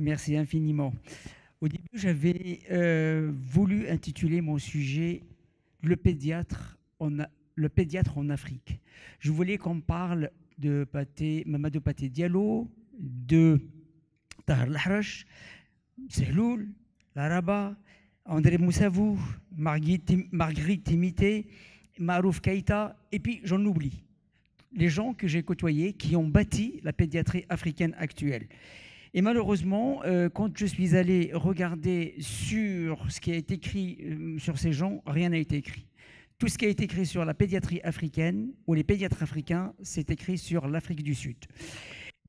Merci infiniment. Au début, j'avais voulu intituler mon sujet le pédiatre en Afrique. Je voulais qu'on parle de Mamadou Pathé Diallo, de Tahar Lahrache, Sehloul, Laraba, André Moussavou, Marguerite Timité, Marouf Keïta, et puis j'en oublie. Les gens que j'ai côtoyés qui ont bâti la pédiatrie africaine actuelle. Et malheureusement, quand je suis allé regarder sur ce qui a été écrit sur ces gens, rien n'a été écrit. Tout ce qui a été écrit sur la pédiatrie africaine ou les pédiatres africains, c'est écrit sur l'Afrique du Sud.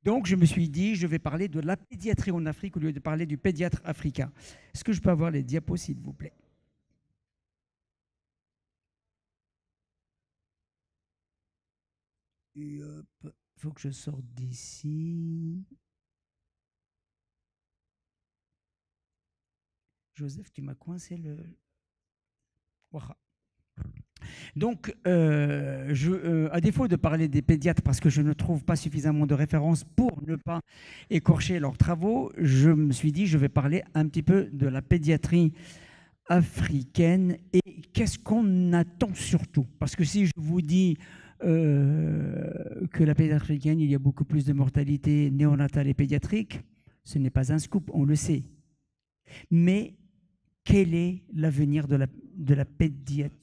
Donc je me suis dit, je vais parler de la pédiatrie en Afrique au lieu de parler du pédiatre africain. Est-ce que je peux avoir les diapos, s'il vous plaît? Et hop, il faut que je sorte d'ici. Joseph, tu m'as coincé le... Ouah. Donc, à défaut de parler des pédiatres, parce que je ne trouve pas suffisamment de références pour ne pas écorcher leurs travaux, je me suis dit, je vais parler un petit peu de la pédiatrie africaine et qu'est-ce qu'on attend surtout. Parce que si je vous dis que la pédiatrie africaine, il y a beaucoup plus de mortalité néonatale et pédiatrique, ce n'est pas un scoop, on le sait. Mais quel est l'avenir de la pédiatrie?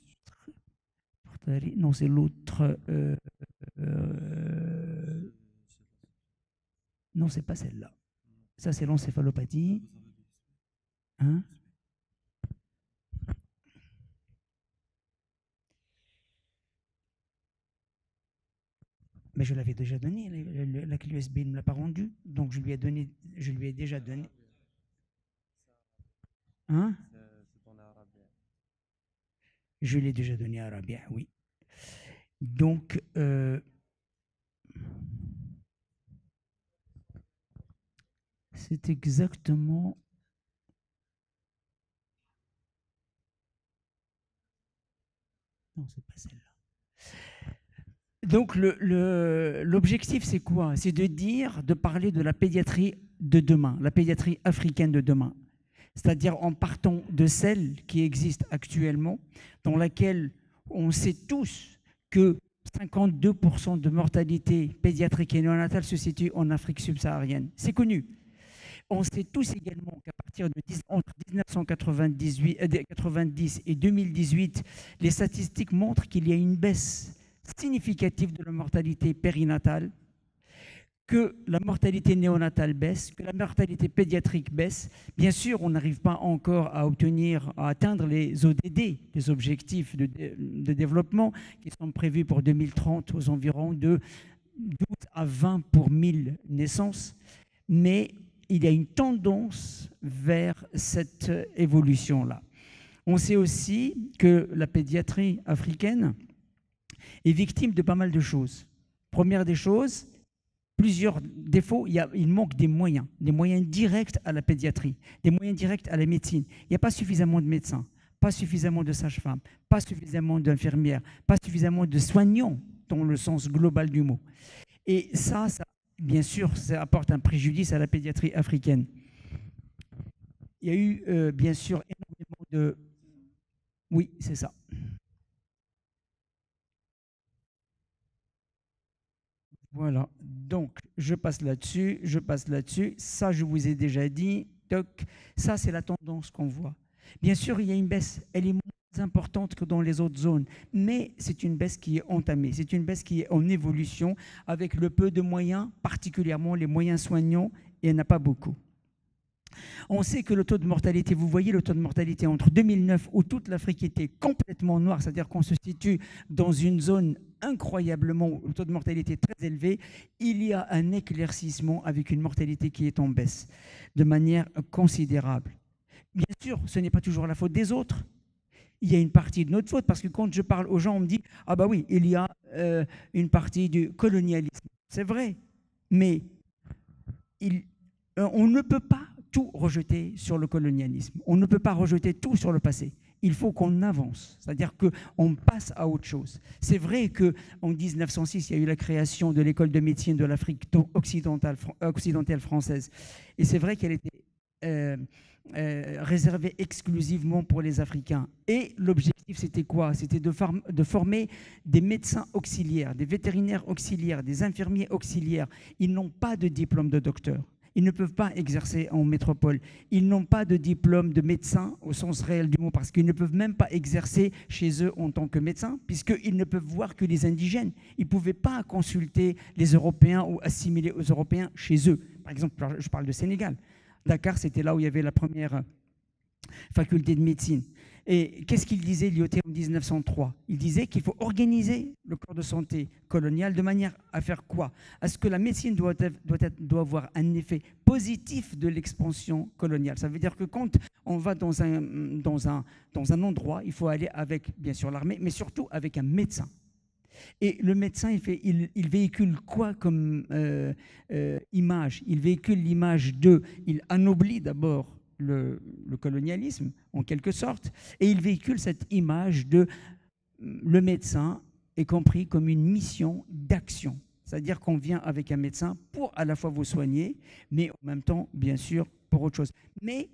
Non, c'est l'autre. Non, c'est pas celle-là. Ça, c'est l'encéphalopathie. Hein? Mais je l'avais déjà donné. La clé USB ne me l'a pas rendue. Donc, je lui ai déjà donné. Hein? Je l'ai déjà donné à Arabia, oui. Donc, c'est exactement... Non, c'est pas celle-là. Donc, l'objectif, c'est quoi? C'est de parler de la pédiatrie de demain, la pédiatrie africaine de demain. C'est-à-dire en partant de celle qui existe actuellement, dans laquelle on sait tous que 52% de mortalité pédiatrique et néonatale se situe en Afrique subsaharienne. C'est connu. On sait tous également qu'à partir de entre 1990 et 2018, les statistiques montrent qu'il y a une baisse significative de la mortalité périnatale, que la mortalité néonatale baisse, que la mortalité pédiatrique baisse. Bien sûr, on n'arrive pas encore à atteindre les ODD, les objectifs de développement, qui sont prévus pour 2030 aux environs de 12 à 20 pour 1000 naissances. Mais il y a une tendance vers cette évolution-là. On sait aussi que la pédiatrie africaine est victime de pas mal de choses. Première des choses, plusieurs défauts, il manque des moyens directs à la pédiatrie, des moyens directs à la médecine. Il n'y a pas suffisamment de médecins, pas suffisamment de sages-femmes, pas suffisamment d'infirmières, pas suffisamment de soignants dans le sens global du mot. Et ça, bien sûr, ça apporte un préjudice à la pédiatrie africaine. Il y a eu, bien sûr, énormément de... Oui, c'est ça. Voilà, donc je passe là-dessus. Ça, je vous ai déjà dit. Toc. Ça, c'est la tendance qu'on voit. Bien sûr, il y a une baisse. Elle est moins importante que dans les autres zones, mais c'est une baisse qui est entamée. C'est une baisse qui est en évolution avec le peu de moyens, particulièrement les moyens soignants, et il n'y en a pas beaucoup. On sait que le taux de mortalité, vous voyez le taux de mortalité entre 2009 où toute l'Afrique était complètement noire, c'est-à-dire qu'on se situe dans une zone incroyablement où le taux de mortalité est très élevé, il y a un éclaircissement avec une mortalité qui est en baisse de manière considérable. Bien sûr, ce n'est pas toujours la faute des autres. Il y a une partie de notre faute parce que quand je parle aux gens, on me dit « Ah bah oui, il y a une partie du colonialisme. » C'est vrai, mais on ne peut pas tout rejeter sur le colonialisme. On ne peut pas rejeter tout sur le passé. Il faut qu'on avance, c'est-à-dire qu'on passe à autre chose. C'est vrai qu'en 1906, il y a eu la création de l'école de médecine de l'Afrique occidentale française. Et c'est vrai qu'elle était euh, réservé exclusivement pour les Africains. Et l'objectif, c'était quoi? C'était de former des médecins auxiliaires, des vétérinaires auxiliaires, des infirmiers auxiliaires. Ils n'ont pas de diplôme de docteur. Ils ne peuvent pas exercer en métropole. Ils n'ont pas de diplôme de médecin au sens réel du mot, parce qu'ils ne peuvent même pas exercer chez eux en tant que médecins, puisqu'ils ne peuvent voir que les indigènes. Ils ne pouvaient pas consulter les Européens ou assimiler aux Européens chez eux. Par exemple, je parle de Sénégal. Dakar, c'était là où il y avait la première faculté de médecine. Et qu'est-ce qu'il disait, Lyautey, en 1903? Il disait qu'il faut organiser le corps de santé colonial de manière à faire quoi? À ce que la médecine doit avoir un effet positif de l'expansion coloniale. Ça veut dire que quand on va dans un endroit, il faut aller avec, bien sûr, l'armée, mais surtout avec un médecin. Et le médecin, il véhicule quoi comme image? Il véhicule l'image il anoblit d'abord le colonialisme, en quelque sorte, et il véhicule cette image de le médecin est compris comme une mission d'action. C'est-à-dire qu'on vient avec un médecin pour à la fois vous soigner, mais en même temps, bien sûr, pour autre chose. Mais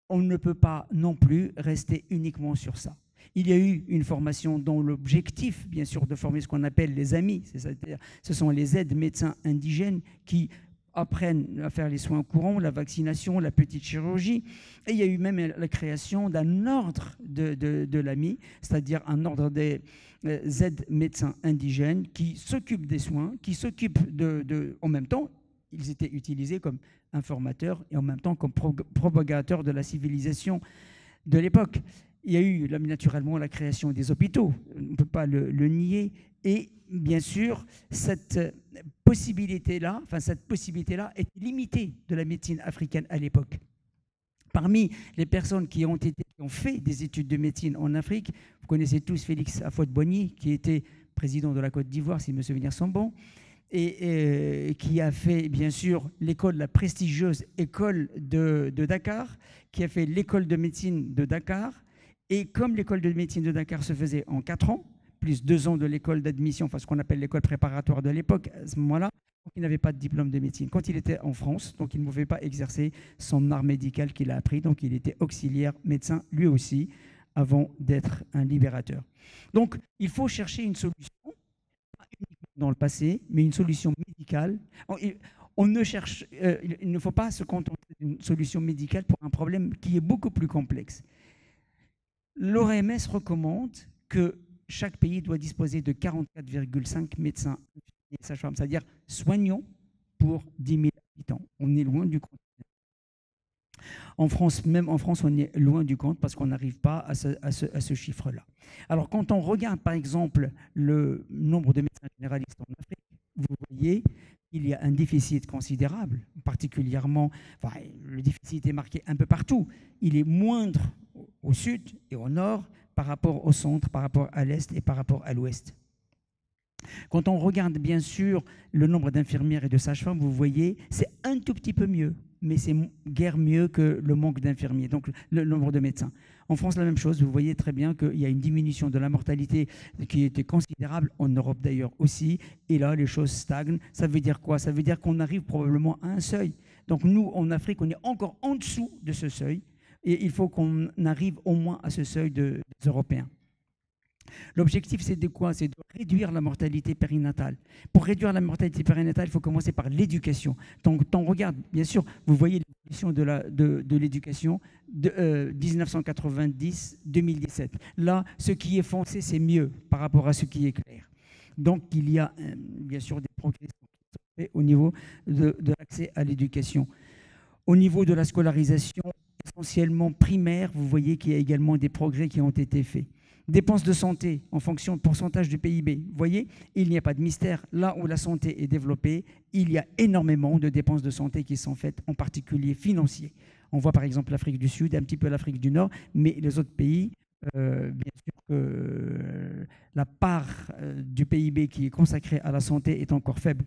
on ne peut pas non plus rester uniquement sur ça. Il y a eu une formation dont l'objectif, bien sûr, de former ce qu'on appelle les amis, c'est-à-dire ce sont les aides médecins indigènes qui apprennent à faire les soins courants, la vaccination, la petite chirurgie. Et il y a eu même la création d'un ordre de l'AMI, c'est-à-dire un ordre des aides médecins indigènes qui s'occupent des soins, qui s'occupent en même temps, ils étaient utilisés comme informateurs et en même temps comme propagateurs de la civilisation de l'époque. Il y a eu naturellement la création des hôpitaux, on ne peut pas le nier, et bien sûr, cette possibilité-là est limitée de la médecine africaine à l'époque. Parmi les personnes qui ont fait des études de médecine en Afrique, vous connaissez tous Félix Houphouët-Boigny, qui était président de la Côte d'Ivoire, si mes souvenirs sont bons, et qui a fait, bien sûr, la prestigieuse école de Dakar, qui a fait l'école de médecine de Dakar. Et comme l'école de médecine de Dakar se faisait en 4 ans, plus 2 ans de l'école d'admission, enfin ce qu'on appelle l'école préparatoire de l'époque, à ce moment-là, il n'avait pas de diplôme de médecine. Quand il était en France, donc il ne pouvait pas exercer son art médical qu'il a appris, donc il était auxiliaire médecin lui aussi, avant d'être un libérateur. Donc il faut chercher une solution, pas uniquement dans le passé, mais une solution médicale. Il ne faut pas se contenter d'une solution médicale pour un problème qui est beaucoup plus complexe. L'OMS recommande que chaque pays doit disposer de 44,5 médecins et sages-femmes, c'est-à-dire soignants pour 10 000 habitants. On est loin du compte. Même en France, on est loin du compte parce qu'on n'arrive pas à ce chiffre-là. Alors, quand on regarde, par exemple, le nombre de médecins généralistes en Afrique, vous voyez qu'il y a un déficit considérable, particulièrement, le déficit est marqué un peu partout. Il est moindre au sud et au nord par rapport au centre, par rapport à l'est et par rapport à l'ouest. Quand on regarde bien sûr le nombre d'infirmières et de sages-femmes, vous voyez, c'est un tout petit peu mieux, mais c'est guère mieux que le manque d'infirmiers, donc le nombre de médecins. En France, la même chose, vous voyez très bien qu'il y a une diminution de la mortalité qui était considérable, en Europe d'ailleurs aussi, et là, les choses stagnent. Ça veut dire quoi? Ça veut dire qu'on arrive probablement à un seuil. Donc nous, en Afrique, on est encore en dessous de ce seuil, et il faut qu'on arrive au moins à ce seuil des Européens. L'objectif, c'est de quoi? C'est de réduire la mortalité périnatale. Pour réduire la mortalité périnatale, il faut commencer par l'éducation. Donc, on regarde, bien sûr, vous voyez l'évolution de l'éducation de 1990-2017. Là, ce qui est foncé, c'est mieux par rapport à ce qui est clair. Donc, il y a bien sûr des progrès au niveau de l'accès à l'éducation. Au niveau de la scolarisation, essentiellement primaire, vous voyez qu'il y a également des progrès qui ont été faits. Dépenses de santé en fonction de pourcentage du PIB. Vous voyez, il n'y a pas de mystère. Là où la santé est développée, il y a énormément de dépenses de santé qui sont faites, en particulier financiers. On voit par exemple l'Afrique du Sud, un petit peu l'Afrique du Nord, mais les autres pays, bien sûr que la part du PIB qui est consacrée à la santé est encore faible.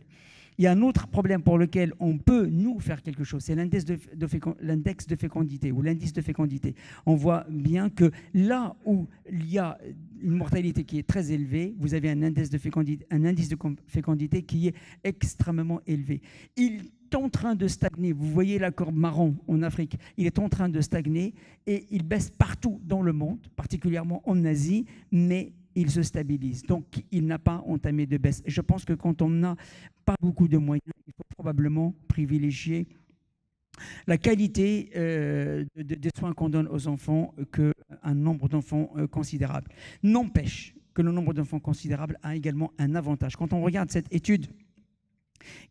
Il y a un autre problème pour lequel on peut, nous, faire quelque chose, c'est l'index de fécondité ou l'indice de fécondité. On voit bien que là où il y a une mortalité qui est très élevée, vous avez un indice de fécondité qui est extrêmement élevé. Il est en train de stagner. Vous voyez la courbe marron en Afrique. Il est en train de stagner et il baisse partout dans le monde, particulièrement en Asie, mais il se stabilise. Donc, il n'a pas entamé de baisse. Je pense que quand on n'a pas beaucoup de moyens, il faut probablement privilégier la qualité des soins qu'on donne aux enfants qu'un nombre d'enfants considérable. N'empêche que le nombre d'enfants considérable a également un avantage. Quand on regarde cette étude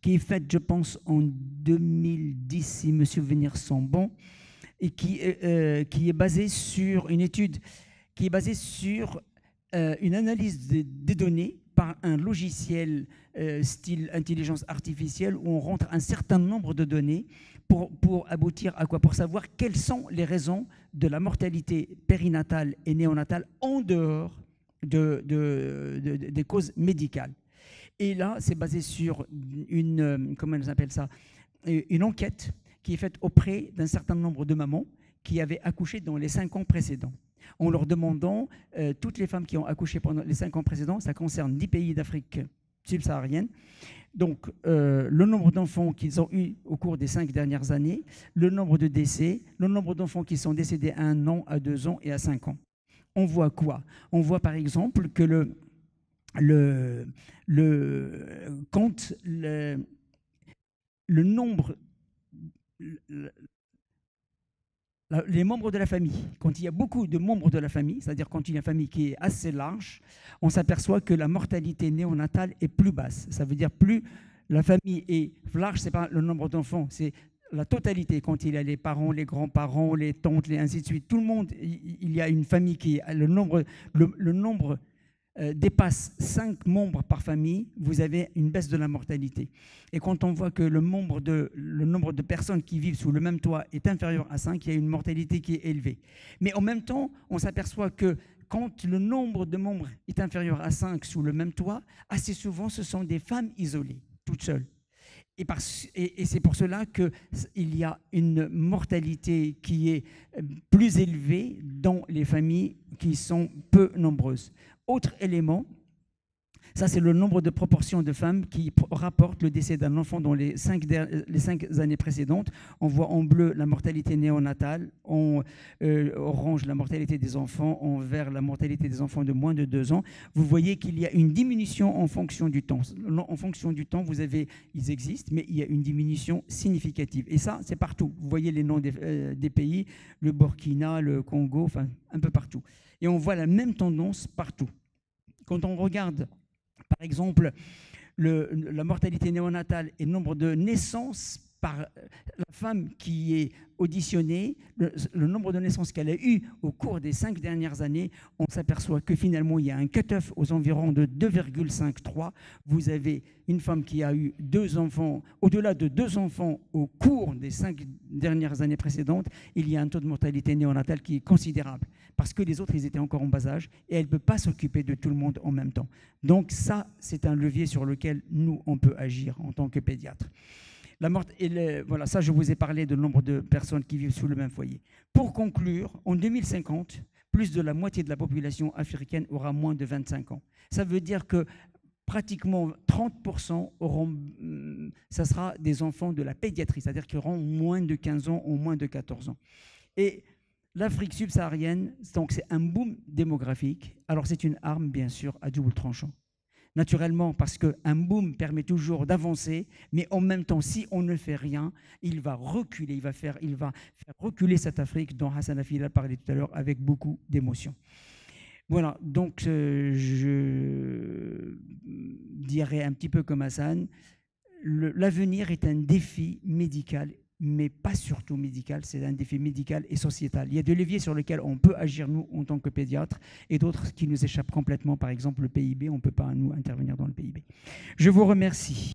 qui est faite, je pense, en 2010, si mes souvenirs sont bons, et qui est basée sur une étude qui est basée sur une analyse des données par un logiciel style intelligence artificielle où on rentre un certain nombre de données pour aboutir à quoi? Pour savoir quelles sont les raisons de la mortalité périnatale et néonatale en dehors des causes médicales. Et là, c'est basé sur comment on appelle ça, une enquête qui est faite auprès d'un certain nombre de mamans qui avaient accouché dans les 5 ans précédents. En leur demandant, toutes les femmes qui ont accouché pendant les 5 ans précédents, ça concerne 10 pays d'Afrique subsaharienne, donc le nombre d'enfants qu'ils ont eu au cours des 5 dernières années, le nombre de décès, le nombre d'enfants qui sont décédés à 1 an, à 2 ans et à 5 ans. On voit quoi? On voit par exemple que quand le nombre, les membres de la famille, quand il y a beaucoup de membres de la famille, c'est-à-dire quand il y a une famille qui est assez large, on s'aperçoit que la mortalité néonatale est plus basse. Ça veut dire plus la famille est large, ce n'est pas le nombre d'enfants, c'est la totalité. Quand il y a les parents, les grands-parents, les tantes, ainsi de suite, tout le monde, il y a une famille qui le nombre dépasse 5 membres par famille, vous avez une baisse de la mortalité. Et quand on voit que le nombre de personnes qui vivent sous le même toit est inférieur à 5, il y a une mortalité qui est élevée. Mais en même temps, on s'aperçoit que quand le nombre de membres est inférieur à 5 sous le même toit, assez souvent, ce sont des femmes isolées, toutes seules. Et c'est pour cela qu'il y a une mortalité qui est plus élevée dans les familles qui sont peu nombreuses. Autre élément, ça c'est le nombre de proportions de femmes qui rapportent le décès d'un enfant dans les 5 années précédentes. On voit en bleu la mortalité néonatale, en orange la mortalité des enfants, en vert la mortalité des enfants de moins de 2 ans. Vous voyez qu'il y a une diminution en fonction du temps. En fonction du temps, ils existent, mais il y a une diminution significative. Et ça, c'est partout. Vous voyez les noms des pays, le Burkina, le Congo, enfin un peu partout. Et on voit la même tendance partout. Quand on regarde, par exemple, la mortalité néonatale et le nombre de naissances par la femme qui est auditionnée, le nombre de naissances qu'elle a eues au cours des 5 dernières années, on s'aperçoit que finalement, il y a un cut-off aux environs de 2,53. Vous avez une femme qui a eu 2 enfants, au-delà de 2 enfants au cours des 5 dernières années précédentes, il y a un taux de mortalité néonatale qui est considérable, parce que les autres, ils étaient encore en bas âge, et elle ne peut pas s'occuper de tout le monde en même temps. Donc ça, c'est un levier sur lequel nous, on peut agir en tant que pédiatre. Voilà, ça, je vous ai parlé du nombre de personnes qui vivent sous le même foyer. Pour conclure, en 2050, plus de la moitié de la population africaine aura moins de 25 ans. Ça veut dire que pratiquement 30% ça sera des enfants de la pédiatrie, c'est-à-dire qu'ils auront moins de 15 ans ou moins de 14 ans. Et l'Afrique subsaharienne, donc c'est un boom démographique. Alors c'est une arme, bien sûr, à double tranchant. Naturellement, parce qu'un boom permet toujours d'avancer, mais en même temps, si on ne fait rien, il va reculer, il va faire reculer cette Afrique dont Hassan Afil a parlé tout à l'heure avec beaucoup d'émotion. Voilà, donc je dirais un petit peu comme Hassan, l'avenir est un défi médical, mais pas surtout médical, c'est un défi médical et sociétal. Il y a des leviers sur lesquels on peut agir, nous, en tant que pédiatres, et d'autres qui nous échappent complètement. Par exemple, le PIB, on ne peut pas, nous, intervenir dans le PIB. Je vous remercie.